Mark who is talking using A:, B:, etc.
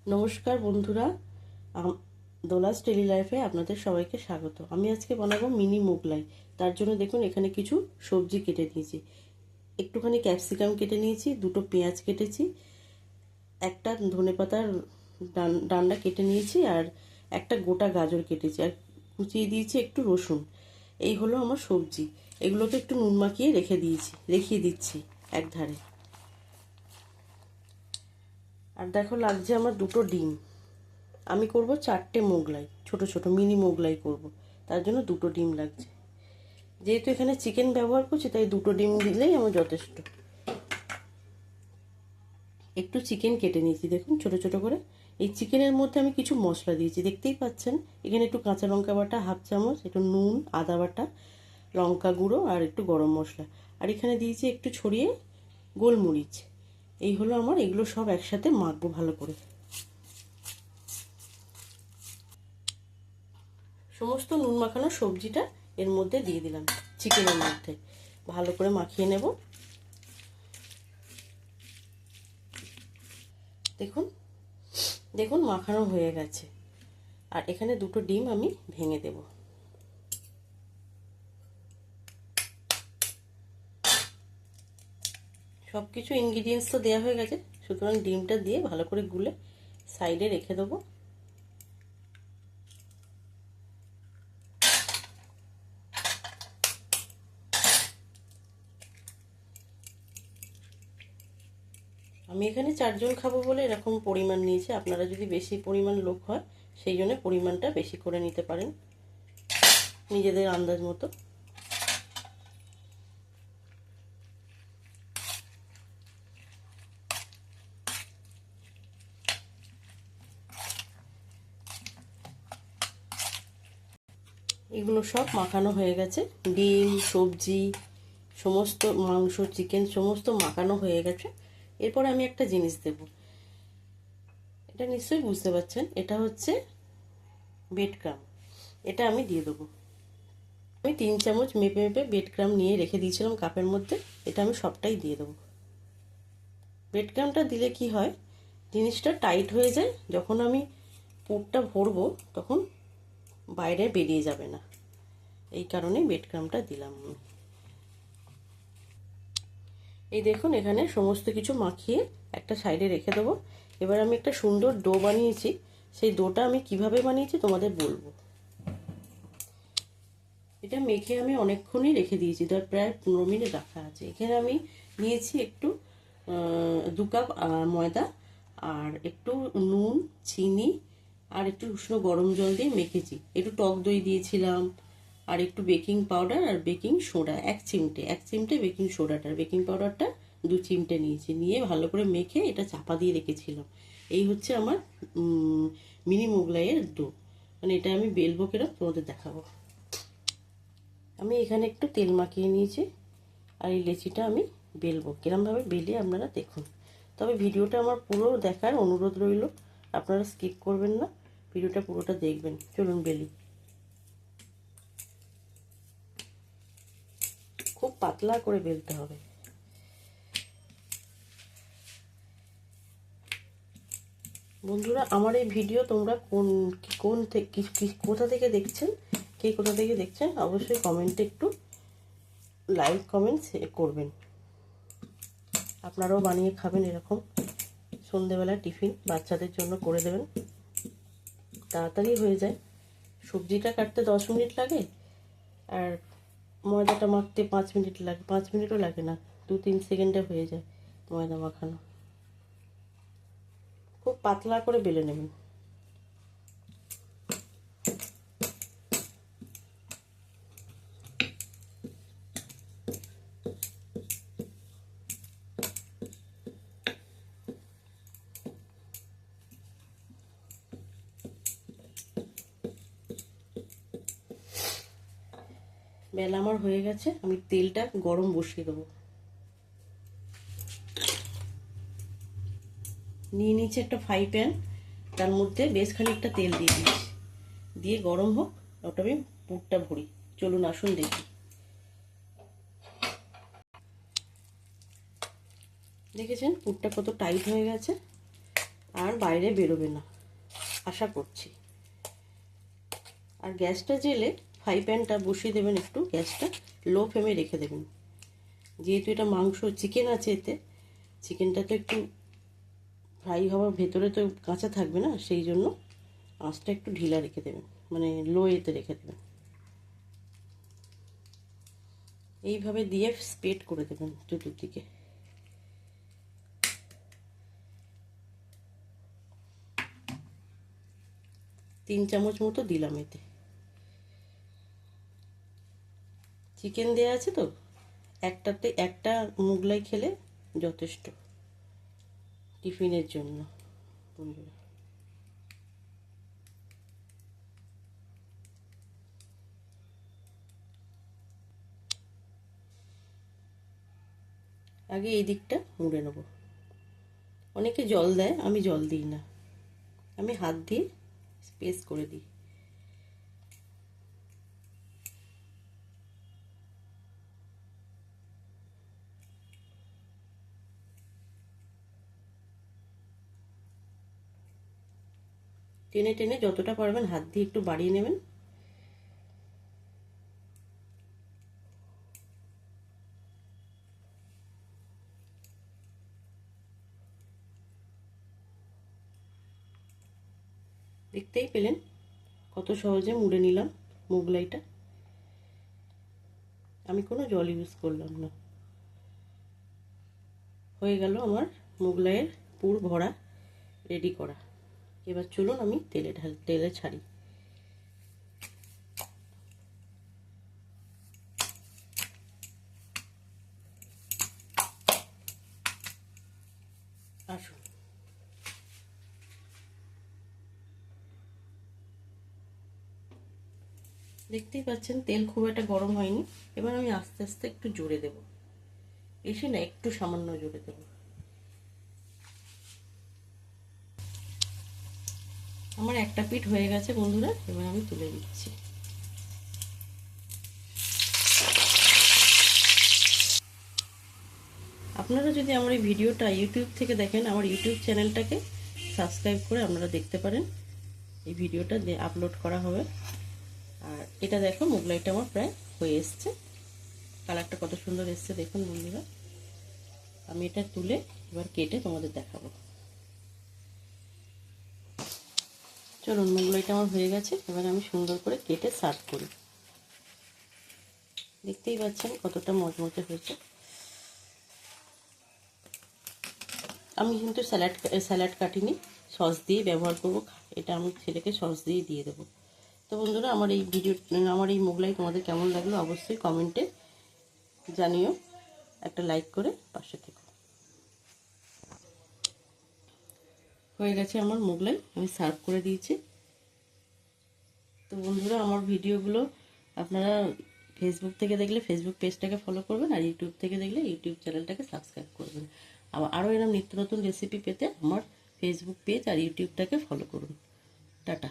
A: নমস্কার বন্ধুরা, দোলাস ডেলি লাইফে আপনাদের সবাইকে স্বাগত। আমি আজকে বানাবো মিনি মোগলাই। তার জন্য দেখুন এখানে কিছু সবজি কেটে নিয়েছি। একটুখানি ক্যাপসিকাম কেটে নিয়েছি, দুটো পেঁয়াজ কেটেছি, একটা ধনেপাতার ডান্ডা কেটে নিয়েছি, আর একটা গোটা গাজর কেটেছি, আর কুচিয়ে দিয়েছি একটু রসুন। এই হলো আমার সবজি। এগুলোকে একটু নুন মাখিয়ে রেখে দিচ্ছি এক ধারে। আর দেখো লাগছে আমার দুটো ডিম। আমি করব 4টে মোগলাই, ছোট ছোট মিনি মোগলাই করব। তার জন্য দুটো ডিম লাগছে। যেহেতু এখানে চিকেন ব্যবহার করছি তাই দুটো ডিম দিলেই আমার যথেষ্ট। একটু চিকেন কেটে নিয়েছি দেখুন ছোট ছোট করে। এই চিকেনের মধ্যে আমি কিছু মশলা দিয়েছি, দেখতেই পাচ্ছেন। এখানে একটু কাঁচা লঙ্কা বাটা হাফ চামচ, একটু নুন, আদা বাটা, লঙ্কা গুঁড়ো আর একটু গরম মশলা। আর এখানে দিয়েছি একটু ছড়িয়ে গোলমরিচ। এই হলো আমার, এগুলো সব একসাথে মাখবো ভালো করে। সমস্ত নুন মাখানো সবজিটা এর মধ্যে দিয়ে দিলাম, চিকেনের মধ্যে ভালো করে মাখিয়ে নেব। দেখুন দেখুন মাখানো হয়ে গেছে। আর এখানে দুটো ডিম আমি ভেঙে দেব। সব কিছু ইনগ্রিডিয়েন্টস তো দেওয়া হয়ে গেছে, সুতরাং ডিমটা দিয়ে ভালো করে গুলে সাইডে রেখে দেবো। আমি এখানে 4 জন খাবো বলে এরকম পরিমাণ নিয়েছি। আপনারা যদি বেশি পরিমাণ লোক হয় সেই জন্য পরিমাণটা বেশি করে নিতে পারেন নিজেদের আন্দাজ মতো। এগুলো সব মাখানো হয়ে গেছে। ডিম, সবজি, সমস্ত মাংস, চিকেন সমস্ত মাখানো হয়ে গেছে। এরপরে আমি একটা জিনিস দেব। এটা নিশ্চয়ই বুঝতে পারছেন, এটা হচ্ছে ব্রেড ক্রাম। এটা আমি দিয়ে দেবো। আমি 3 চামচ মেপে ব্রেড ক্রাম নিয়ে রেখে দিয়েছিলাম কাপের মধ্যে। এটা আমি সবটাই দিয়ে দেবো। ব্রেড ক্রামটা দিলে কি হয়, জিনিসটা টাইট হয়ে যায়। যখন আমি পুরটা ভরবো তখন বাইরে বেরিয়ে যাবে না, এই কারণে ব্রেড ক্রামটা দিলাম আমি। এই দেখুন এখানে সমস্ত কিছু মাখিয়ে একটা সাইডে রেখে দেবো। এবার আমি একটা সুন্দর ডো বানিয়েছি। সেই ডোটা আমি কিভাবে বানিয়েছি তোমাদের বলবো। এটা মেখে আমি অনেকক্ষণই রেখে দিয়েছি, ধর প্রায় 15 মিনিট রাখা আছে। এখানে আমি নিয়েছি একটু 2 কাপ ময়দা, আর একটু নুন, চিনি, আর একটু উষ্ণ গরম জল দিয়ে মেখেছি। একটু টক দই দিয়েছিলাম, আর একটু বেকিং পাউডার আর বেকিং সোডা 1 চিমটে বেকিং সোডাটার বেকিং পাউডারটা 2 চিমটে নিয়েছি। নিয়ে ভালো করে মেখে এটা চাপা দিয়ে রেখেছিলাম। এই হচ্ছে আমার মিনি মোগলাইয়ের ডো। মানে এটা আমি বেলবো কিরম তোমাদের দেখাবো। আমি এখানে একটু তেল মাখিয়ে নিয়েছি, আর এই লেচিটা আমি বেলবো। কিরমভাবে বেলে আপনারা দেখুন। তবে ভিডিওটা আমার পুরো দেখার অনুরোধ রইল, আপনারা স্কিপ করবেন না, ভিডিওটা পুরোটা দেখবেন। চলুন বেলি। খুব পাতলা করে বেলতে হবে। বন্ধুরা, আমার এই ভিডিও তোমরা কোথা থেকে দেখছেন, কে কোথা থেকে দেখছেন অবশ্যই কমেন্টে একটু লাইক কমেন্ট করবেন। আপনারাও বানিয়ে খাবেন এরকম। সন্ধেবেলা টিফিন বাচ্চাদের জন্য করে দেবেন, তাড়াতাড়ি হয়ে যায়। সবজিটা কাটতে 10 মিনিট লাগে, আর ময়দাটা মাখতে 5 মিনিট লাগে। 5 মিনিটও লাগে না, 2-3 সেকেন্ডে হয়ে যায় ময়দা মাখানো। খুব পাতলা করে বেলে নেবেন। বেলা আমার হয়ে গেছে, আমি তেলটা গরম বসিয়ে দেবো। নিয়ে নিচ্ছে একটা ফ্রাই প্যান, তার মধ্যে বেশ খানিকটা তেল দিয়ে দিচ্ছি। দিয়ে গরম হোক, ওটা আমি পুরটা ভরি। চলুন আসুন দেখি। দেখেছেন পুরটা কত টাইট হয়ে গেছে। আর বাইরে বেরোবে না আশা করছি। আর গ্যাসটা জেলে ফ্রাই প্যানটা বসিয়ে দেবেন, একটু গ্যাসটা লো ফ্লেমে রেখে দেবেন। যেহেতু এটা মাংস চিকেন আছে, এতে চিকেনটা তো একটু ফ্রাই হওয়ার ভেতরে তো কাঁচা থাকবে না, সেই জন্য আঁচটা একটু ঢিলা রেখে দেবেন, মানে লো এতে রেখে দেবেন। এইভাবে দিয়ে স্প্রেড করে দেবেন চতুর্দিকে। তিন চামচ মতো দিলাম এতে। চিকেন দেওয়া আছে তো, একটাতে একটা মোগলাই খেলে যথেষ্ট টিফিনের জন্য বন্ধুরা। আগে এই দিকটা মুড়ে নেব। অনেকে জল দেয়, আমি জল দিই না, আমি হাত দিয়ে স্পেস করে দিই। টেনে টেনে যতটা পারবেন হাত দিয়ে একটু বাড়িয়ে নেবেন। দেখতেই পেলেন কত সহজে মুড়ে নিলাম মোগলাইটা। আমি কোনো জল ইউজ করলাম না। হয়ে গেল আমার মোগলাইয়ের পুর ভরা রেডি করা। এবার চলুন আমি তেলে ছাড়ি। আসুন, দেখতেই পাচ্ছেন তেল খুব একটা গরম হয়নি। এবার আমি আস্তে আস্তে একটু জোরে দেব, বেশি না, একটু সামান্য জোরে দেব। আমার একটা পিঠ হয়ে গেছে বন্ধুরা, এবার আমি তুলে দিচ্ছি। আপনারা যদি আমার এই ভিডিওটা ইউটিউব থেকে দেখেন, আমার ইউটিউব চ্যানেলটাকে সাবস্ক্রাইব করে আপনারা দেখতে পারেন। এই ভিডিওটা আপলোড করা হবে। আর এটা দেখো, মোগলাইটা আমার প্রায় হয়ে এসছে। কালারটা কত সুন্দর এসছে দেখুন বন্ধুরা। আমি এটা তুলে এবার কেটে তোমাদের দেখাবো। চলুন, মোগলাইটা আমার হয়ে গেছে, এবার আমি সুন্দর করে কেটে সার্ভ করি। দেখতেই পাচ্ছেন কতটা মচমচে হয়েছে। আমি কিন্তু স্যালাড কাটিনি, সস দিয়ে ব্যবহার করব। এটা আমি ছেলেকে সস দিয়ে দেবো। তো বন্ধুরা, আমার এই মোগলাই তোমাদের কেমন লাগলো অবশ্যই কমেন্টে জানিও। একটা লাইক করে পাশে থেকো। হয়ে গেছে আমার মোগলাই, আমি সার্ভ করে দিয়েছি। তো বন্ধুরা, আমার ভিডিওগুলো আপনারা ফেসবুক থেকে দেখলে ফেসবুক পেজটাকে ফলো করবেন, আর ইউটিউব থেকে দেখলে ইউটিউব চ্যানেলটাকে সাবস্ক্রাইব করবেন। আরও এরকম নিত্য নতুন রেসিপি পেতে আমার ফেসবুক পেজ আর ইউটিউবটাকে ফলো করুন। টাটা।